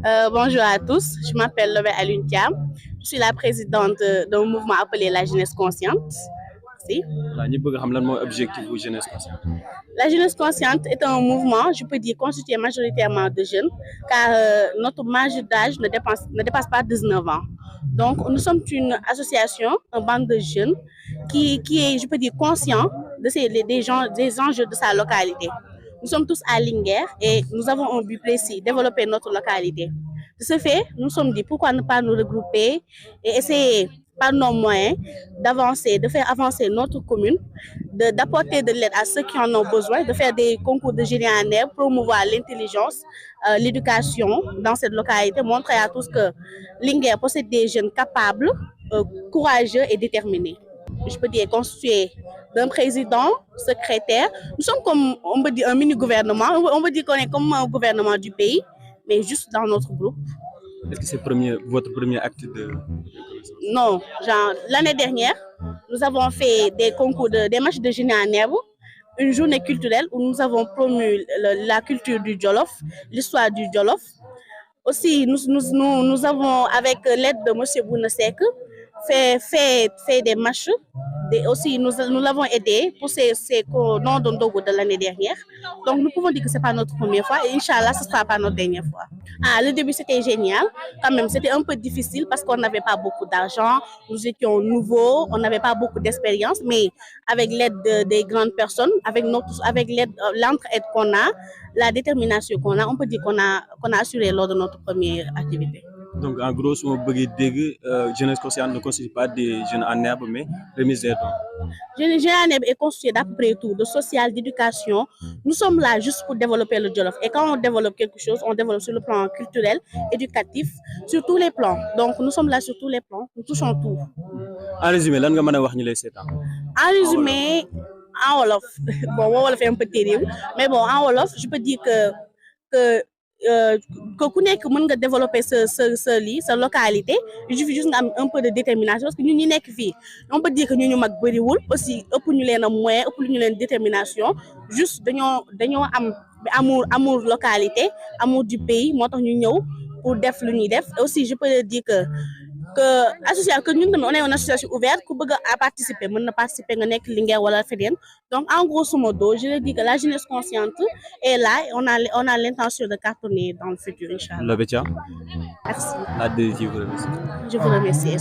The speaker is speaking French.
Bonjour à tous, je m'appelle Lobé Alioune Thiam. Je suis la présidente d'un mouvement appelé la Jeunesse Consciente. Merci. Voilà, ñu bëgg xam lan mooy objectif bu jeunesse consciente. La Jeunesse Consciente est un mouvement, je peux dire, constitué majoritairement de jeunes, car notre marge d'âge ne dépasse pas 19 ans. Donc, nous sommes une association, une bande de jeunes qui est, je peux dire, conscient des enjeux de sa localité. Nous sommes tous à Linguère et nous avons un but précis, développer notre localité. De ce fait, nous nous sommes dit pourquoi ne pas nous regrouper et essayer par nos moyens d'avancer, de faire avancer notre commune, d'apporter de l'aide à ceux qui en ont besoin, de faire des concours de génie en herbe, promouvoir l'intelligence, l'éducation dans cette localité, montrer à tous que Linguère possède des jeunes capables, courageux et déterminés. Je peux dire constitué d'un président, secrétaire. Nous sommes comme, on peut dire, un mini-gouvernement. On peut dire qu'on est comme un gouvernement du pays, mais juste dans notre groupe. Est-ce que c'est votre premier acte de Non, genre, l'année dernière, nous avons fait des matchs de génie en herbe, une journée culturelle où nous avons promu la culture du Jolof, l'histoire du Jolof. Aussi, nous avons, avec l'aide de M. Bounesek, fait des matchs. Aussi, nous l'avons aidé pour ces noms de l'année dernière. Donc, nous pouvons dire que ce n'est pas notre première fois et Inch'Allah, ce ne sera pas notre dernière fois. Le début, c'était génial. Quand même, c'était un peu difficile parce qu'on n'avait pas beaucoup d'argent. Nous étions nouveaux, on n'avait pas beaucoup d'expérience. Mais avec l'aide des grandes personnes, avec l'entraide qu'on a, la détermination qu'on a, on peut dire qu'on a assuré lors de notre première activité. Donc, en gros, si on veut dire jeunesse consciente ne constitue pas des jeunes en herbe, mais remise des dons. Jeune en herbe est constitué d'après tout, de social, d'éducation. Nous sommes là juste pour développer le Jolof. Et quand on développe quelque chose, on développe sur le plan culturel, éducatif, sur tous les plans. Donc, nous sommes là sur tous les plans, nous touchons tout. En résumé, qu'est-ce que vous pouvez dire En résumé, en Wolof, bon, Wolof est un peu terrible, mais bon, en Wolof, je peux dire que ku nekk mën nga développer sa localité il suffit juste nga am un peu de détermination parce que ñun ñi nekk fii on peut dire que ñu mag bëriwul aussi ëpp ñu leen a moyen ëpp ñu leen détermination juste dañoo am amour localité amour du pays moo tax ñu ñëw pour def lu ñuy def aussi je peux dire que association que ñun tamit on est une association ouverte ku bëgg a participer mën na participer nga nekk Linguère wala feneen donc en grosso modo je dis que la jeunesse consciente est là et on a l'intention de cartonner dans le futur inchallah. Lobé Thiam. Merci. La DG vous remercie. Je vous remercie.